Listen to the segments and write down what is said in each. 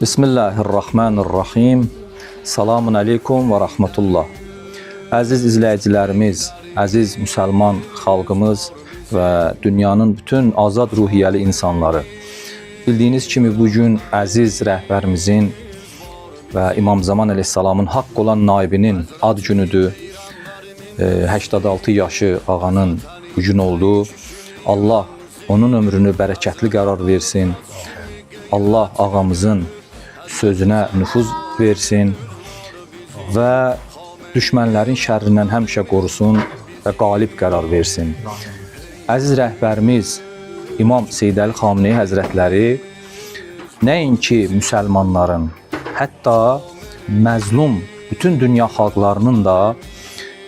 Bismillahirrahmanirrahim. Selamun aleyküm ve rahmetullah. Əziz izləyicilərimiz, əziz müsəlman xalqımız və dünyanın bütün azad ruhiyyəli insanları. Bildiyiniz kimi bugün əziz rəhbərimizin və İmam Zaman əleyhissalamın haqq olan naibinin ad günüdür. 86 yaşı ağanın bugün oldu. Allah onun ömrünü bərəkətli qərar versin. Allah ağamızın sözünə nüfuz versin və düşmənlərin şərrindən həmişə qorusun və qalib qərar versin. Əziz rəhbərimiz İmam Seyyid Əli Xameneyi Həzrətləri nəinki müsəlmanların, hətta məzlum bütün dünya xalqlarının da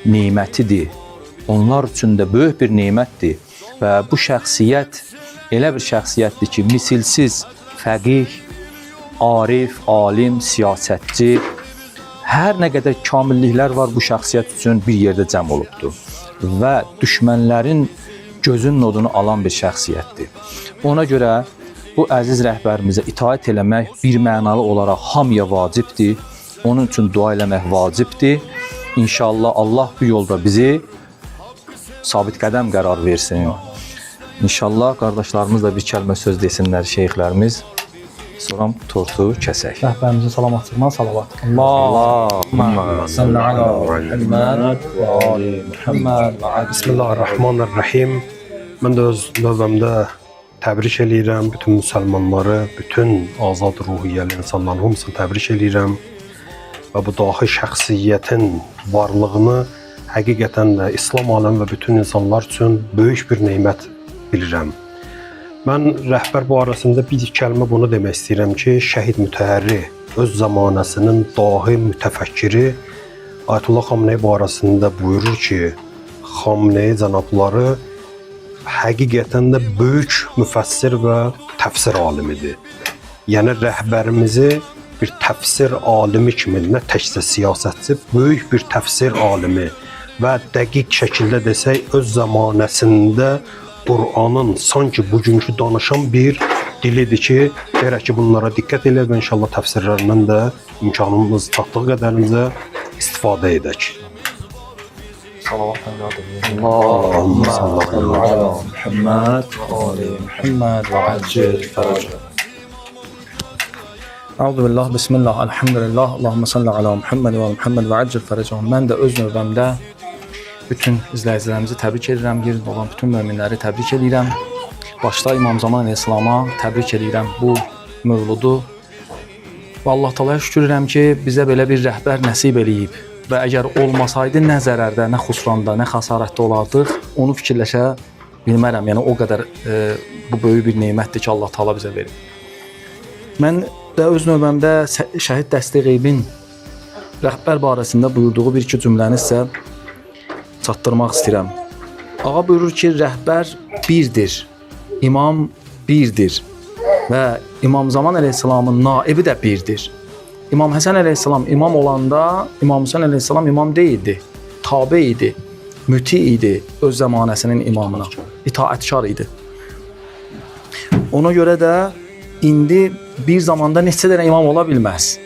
nemətidir. Onlar üçün də böyük bir nemətdir və bu şəxsiyyət elə bir şəxsiyyətdir ki, misilsiz fəqih, arif, alim, siyasətçi, hər nə qədər kamilliklər var bu şəxsiyyət üçün bir yerdə cəm olubdur və düşmənlərin gözünün odunu alan bir şəxsiyyətdir. Ona görə bu əziz rəhbərimizə itaət eləmək bir mənalı olaraq hamıya vacibdir. Onun üçün dua eləmək vacibdir. İnşallah Allah bu yolda bizi sabit qədəm qərar versin. İnşallah qardaşlarımız da bir kəlmə söz desinlər şeyxlərimiz. Sonra tortu kəsək. Rəhbərimizin salamatlığına salavat. Allahümmə salli ala Muhammed və ali Muhammed. Bismillahirrahmanirrahim. Mən də öz növbəmdə təbrik eləyirəm bütün müsəlmanları, bütün azad ruhiyyəli insanların hamısını təbrik eləyirəm və bu dahi şəxsiyyətin varlığını həqiqətən də İslam aləmi və bütün insanlar üçün böyük bir nemət bilirəm. Mən rəhbər barəsində bir kəlmə bunu demək istəyirəm ki, şəhid mütəhərri, öz zamanəsinin dahi mütəfəkkiri Ayətullah Xameneyi barəsində buyurur ki, Xameneyi cənabları həqiqətən də böyük müfəssir və təfsir alimidir. Yəni rəhbərimizi bir təfsir alimi kimi, nə təkcə siyasətçi, böyük bir təfsir alimi və dəqiq şəkildə desək, öz zamanəsində Qur'anın sanki bugünkü danışan bir dilidir ki, gerək ki bunlara diqqət edək və inşallah təfsirlərindən də imkanımız çatdığı qədərimizə istifadə edək. Allahümmə salli ala Muhammed və ali Muhammed və accil fərəcə. Əuzubillah, bismillah, elhamdülillah, Allahümmə salli ala Muhammed və ali Muhammed və accil fərəcə. Mən də öz növbəmdə bütün izləyicilərimizi təbrik edirəm, yerində olan bütün möminləri təbrik edirəm. Başda İmam Zaman əleyhissalama təbrik edirəm bu mövludu. Və Allah Taalaya şükür edirəm ki, bizə belə bir rəhbər nəsib eləyib. Və əgər olmasaydı nə zərərdə, nə xusranda, nə xəsarətdə olardıq, onu fikirləşə bilmərəm. Yəni o qədər bu böyük bir nemətdir ki, Allah Taala bizə verib. Mən də öz növbəmdə Şəhid Dəsti Qeybin rəhbər barəsində buyurduğu bir-iki cümləni sizə çatdırmaq istəyirəm. Ağa buyurur ki, rəhbər birdir, imam birdir və İmam Zaman əleyhissalamın naibi də birdir. İmam Həsən əleyhissalam imam olanda İmam Hüseyn əleyhissalam imam deyildi, tabe idi, müti idi öz zamanəsinin imamına, itaətkar idi. Ona görə də indi bir zamanda neçə dənə imam ola bilməz.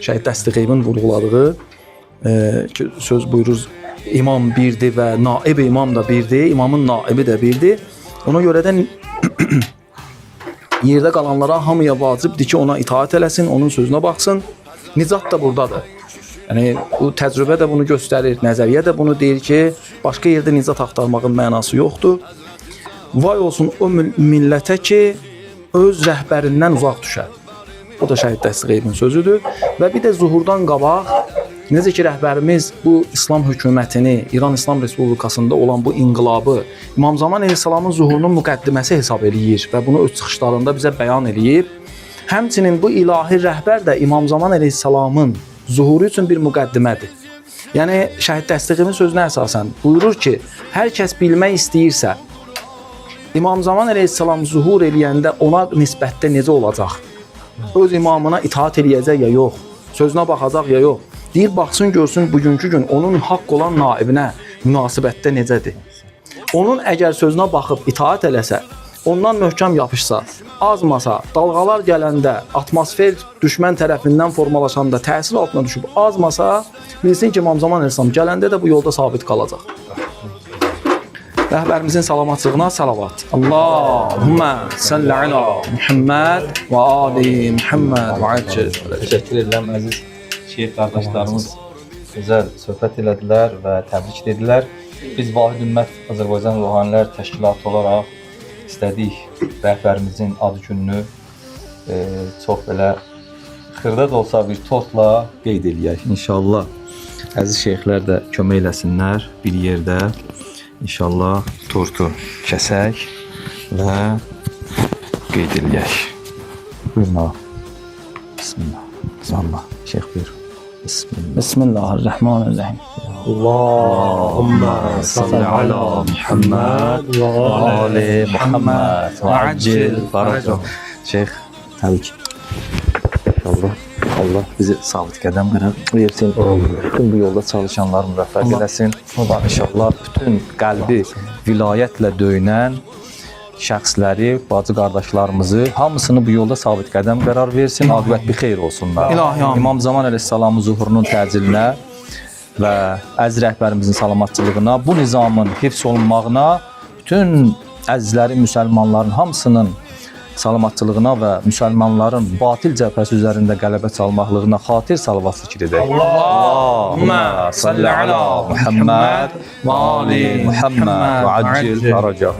Şəhid Dəsti Qeybin vurğuladığı söz buyurur, İmam birdir və naib imam da birdir, imamın naibi də birdir. Ona görə də yerdə qalanlara hamıya vacibdir ki, ona itaat eləsin, onun sözünə baxsın. Nicat da buradadır. Yəni, bu təcrübə də bunu göstərir, nəzəriyyə də bunu deyir ki, başqa yerdə nicat axtarmağın mənası yoxdur. Vay olsun o millətə ki, öz rəhbərindən uzaq düşər. O da Şəhid Dəsti Qeybin sözüdür. Və bir də zuhurdan qabaq, necə ki, rəhbərimiz bu İslam hökumətini, İran İslam Respublikasında olan bu inqilabı İmam Zaman əleyhissalamın zuhurunun müqəddiməsi hesab eləyir və bunu öz çıxışlarında bizə bəyan eləyib. Həmçinin bu ilahi rəhbər də İmam Zaman əleyhissalamın zuhuru üçün bir müqəddimədir. Yəni, Şəhid Dəsti Qeybin sözünə əsasən buyurur ki, hər kəs bilmək istəyirsə, İmam Zaman əleyhissalam zuhur eləyəndə ona nisbətdə necə olacaq? Öz imamına itaat eləyəcək ya yox, sözünə baxacaq ya yox. Deyir, baxsın, görsün bugünkü gün onun haqq olan naibinə münasibətdə necədir. Onun əgər sözünə baxıb itaat eləsə, ondan möhkəm yapışsa, azmasa, dalğalar gələndə, atmosfer düşmən tərəfindən formalaşanda təsir altına düşüb azmasa, bilsin ki, İmam Zaman Əleyhisselam gələndə də bu yolda sabit qalacaq. Rəhbərimizin salamatlığına salavat. Allahümmə salli ala Muhammed və ali Muhammed və acil. Təşəkkür edirəm əziz şeyx qardaşlarımız gözəl söhbət elədilər və təbrik edilər. Biz Vahid Ümmət Azərbaycan Ruhanilər Təşkilatı olaraq istədik rəhbərimizin adı gününü çox belə xırda da olsa bir tortla qeyd eləyək. İnşallah əziz şeyxlər də kömək eləsinlər bir yerdə. İnşallah tortu kəsək və qeyd eləyək. Buyurun ağa. Bismillah. Allah. Şeyx buyur. Bismillah. Bismillahirrahmanirrahim. Allahümme salli ala Muhammed ve Ali Muhammed ve acil faracah. Şeyx, təbii ki. İnşallah Allah bizi sabit qədəm qərar versin. Bütün bu yolda çalışanlar müvəffəq eləsin. İnşallah bütün qəlbi vilayətlə döyünən şəxsləri, bacı qardaşlarımızı hamısını bu yolda sabit qədəm qərar versin. Aqibət bir xeyir olsunlar. İlahi amin. İmam Zaman Əleyhisselamın zuhurunun təcilinə və əziz rəhbərimizin salamatçılığına, bu nizamın hifz olunmağına, bütün əzizlərin, müsəlmanların hamısının salamatçılığına və müsəlmanların batil cəbhəsi üzərində qələbə çalmaqlığına xatir salavat zikr edək. Allahümmə salli ala Muhammed və ali Muhammed və acil faracah.